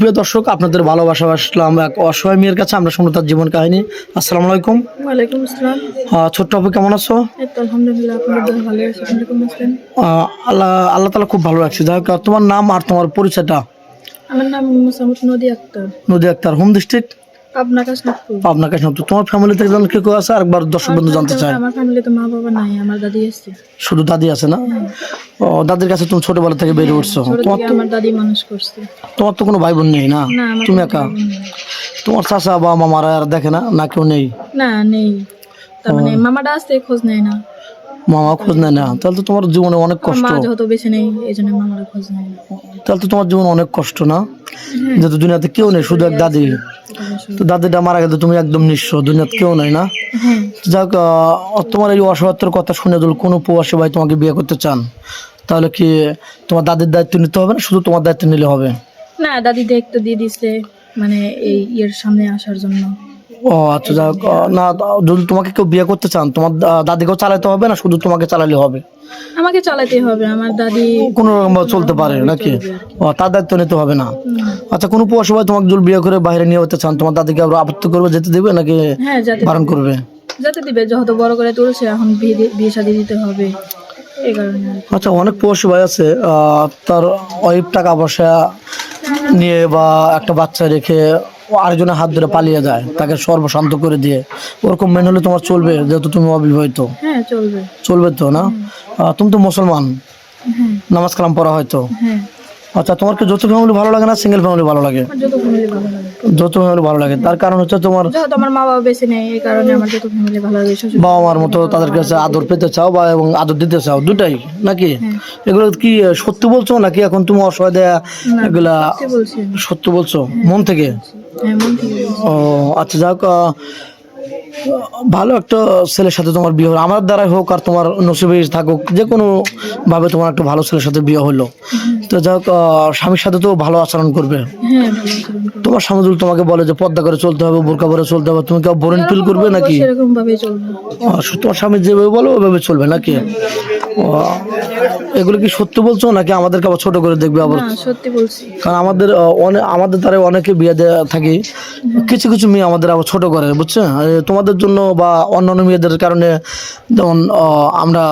প্রিয় দর্শক, আপনাদের ভালোবাসা আসলাম এক অসহায় মেয়ের কাছে। আমরা শুনবো তার জীবন কাহিনী। আসসালামু আলাইকুম। ওয়ালাইকুম আসসালাম। ছোট্ট আপু, কেমন আছো? এই তো আলহামদুলিল্লাহ, আপনার দোয়া ভালো আছে। আপনি কেমন আছেন? আল্লাহ আল্লাহ তাআলা খুব ভালো রাখছে। যাই হোক, তোমার নাম আর তোমার পরিচয়টা। আমার নাম মোসাম্মদ নদী আক্তার, নদী আক্তার, হোম ডিস্ট্রিক্ট পাবনা কাশনাথপুর। পাবনা কাশনাথপুর। তোমার ফ্যামিলি থেকে জন কে কেউ আছে? আরেকবার দর্শক বন্ধু জানতে চায়। আমার ফ্যামিলিতে মা বাবা নাই, আমার দাদি আছে। শুধু দাদি আছে না? দাদির কাছে তুমি ছোটবেলা থেকে বেড়ে উঠছো। ছোট থেকে আমার দাদি মানুষ করছে। তোমার তো কোনো ভাই বোন নেই না? না, আমার তুমি কোনো একা? ভাই বোন নেই। তোমার চাচা বা মামারা আর দেখে না, না কেউ নেই? না, নেই। তার মানে মামাটা আসতে খোঁজ নেয় না। মামা খোঁজ নেয় না? তাহলে তো তোমার জীবনে অনেক আমার কষ্ট। মা যেহেতু বেঁচে নেই, এই জন্য মামারা খোঁজ নেয় না। তাহলে তো তোমার জীবন অনেক কষ্ট না? যেহেতু দুনিয়াতে কেউ নেই, শুধু এক দাদি। তো দাদিটা মারা গেলে তুমি একদম নিঃস্ব, দুনিয়াতে কেউ নাই না? হ্যাঁ। যাক, তোমার এই অসহায়ত্বের কথা শুনে যদি কোনো প্রবাসী ভাই তোমাকে বিয়ে করতে চান, তাহলে কি তোমার দাদির দায়িত্ব নিতে হবে না শুধু তোমার দায়িত্ব নিলে হবে? না, দাদি দায়িত্ব দিয়ে দিছে, মানে এই ইয়ের সামনে আসার জন্য। ও আচ্ছা, যাক, না, যদি তোমাকে কেউ বিয়ে করতে চান, তোমার দাদিকেও চালাতে হবে না শুধু তোমাকে চালালে হবে? আমাকে চালাতে হবে, আমার দাদি কোনো রকম ভাবে চলতে পারে নাকি? তার দায়িত্ব নিতে হবে না? আচ্ছা, কোনো প্রবাসী ভাই তোমাকে যদি বিয়ে করে বাইরে নিয়ে হতে চান, তোমার দাদিকে আবার আপত্তি করবে, যেতে দেবে নাকি হ্যাঁ যেতে বারণ করবে? যেতে দিবে, যেহেতু বড় করে তুলছে, এখন বিয়ে শাদী দিতে হবে, এই কারণে আর কি। আচ্ছা, অনেক প্রবাসী ভাই আছে, তার ওয়াইফ টাকা পয়সা নিয়ে বা একটা বাচ্চা রেখে আরেকজনের হাত ধরে পালিয়ে যায়, তাকে সর্বশান্ত করে দিয়ে। ওরকম মেনে হলে তোমার চলবে, যেহেতু তুমি অবিবাহিত? হ্যাঁ চলবে। চলবে তো না? তুমি তো মুসলমান, হ্যাঁ। নামাজ কালাম পড়া হয়তো। হ্যাঁ, আচ্ছা, তোমার কি যৌথ ফ্যামিলি ভালো লাগে না সিঙ্গেল ফ্যামিলি ভালো লাগে? আমার যত ফ্যামিলি ভালো লাগে। যৌথ ফ্যামিলি ভালো লাগে, তার কারণ হচ্ছে তোমার যেহেতু আমার মা বাবা বেঁচে নেই, এই কারণে আমার যত ফ্যামিলি ভালো লাগে। শ্বশুর বাবা মার মতো তাদের কাছে আদর পেতে চাও বা এবং আদর দিতে চাও, দুটাই নাকি? এগুলো কি সত্যি বলছো নাকি এখন তুমি অসহায় দেয়া এগুলা সত্যি বলছি আমি। সত্যি বলছো মন থেকে? হ্যাঁ, মন থেকে বলছি। ও আচ্ছা, যাক, ভালো একটা ছেলের সাথে তোমার বিয়ে হলো, আমার দ্বারাই হোক আর তোমার নসিবে থাকুক, যে কোনো ভাবে তোমার একটা ভালো ছেলের সাথে বিয়ে হলো। তো যাক, স্বামীর সাথে তো ভালো আচরণ করবে। হ্যাঁ, ভালো আচরণ করবো। তোমার স্বামী যদি তোমাকে বলে যে পর্দা করে চলতে হবে, বোরকা পরে চলতে হবে, তুমি কেউ বোরিং ফিল করবে নাকি? সেরকম ভাবেই চলবো। তোমার স্বামী যেভাবে বলো ওইভাবে চলবে নাকি? এগুলো কি সত্যি বলছো নাকি আমাদেরকে আবার ছোট করে দেখবে আবার? না, সত্যি বলছি। কারণ আমাদের দ্বারা অনেকে বিয়ে দেওয়া থাকি, কিছু কিছু মেয়ে আমাদের আবার ছোট করে, বুঝছো? তোমাদের জন্য বা অন্যান্য মেয়েদের কারণে যেমন আমরা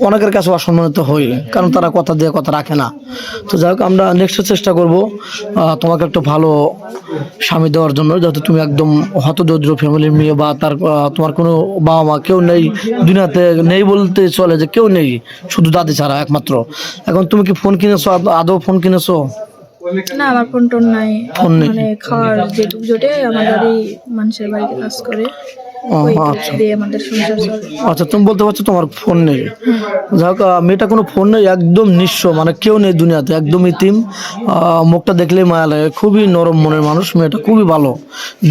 অনেকের কাছে অসম্মানিত হই, কারণ তারা কথা দিয়ে কথা রাখে না। তো যাই হোক, আমরা নেক্সট চেষ্টা করব তোমাকে একটা ভালো স্বামী দেওয়ার জন্য, যাতে তুমি একদম হতদরিদ্র ফ্যামিলির মেয়ে বা তোমার কোনো বাবা মা কেউ নেই, দুনিয়াতে নেই বলতে চলে, যে কেউ নেই শুধু দাদি ছাড়া একমাত্র। এখন তুমি কি ফোন কিনেছো? আদৌ ফোন কিনেছো? না, আমার ফোন টোন নাই। ফোন নেই? মানে খাওয়ার যেটুকু জোটে, আমার দাদি মানুষের বাড়িতে কাজ করে, আচ্ছা দিয়ে আমাদের সংসার চলে। আচ্ছা, তুমি বলতে পারছো তোমার ফোন নেই। যাক, মেয়েটা কোনো ফোন নেই, একদম নিঃস্ব, মানে কেউ নেই দুনিয়াতে, একদম ইতিম। মুখটা দেখলেই মায়া লাগে, খুবই নরম মনের মানুষ মেয়েটা, খুবই ভালো।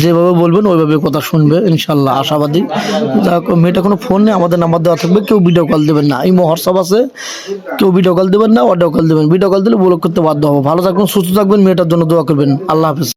যেভাবে বলবেন ওইভাবে কথা শুনবে ইনশাল্লাহ, আশাবাদী। যাক, মেয়েটা কোনো ফোন নেই, আমাদের নাম্বার দেওয়া থাকবে, কেউ ভিডিও কল দেবেন না। এই হোয়াটসঅ্যাপ আছে, কেউ ভিডিও কল দেবেন না, অডিও কল দেবেন। ভিডিও কল দিলে ব্লক করতে বাধ্য হবো। ভালো থাকবেন, সুস্থ থাকবেন, মেয়েটার জন্য দোয়া করবেন। আল্লাহ হাফেজ।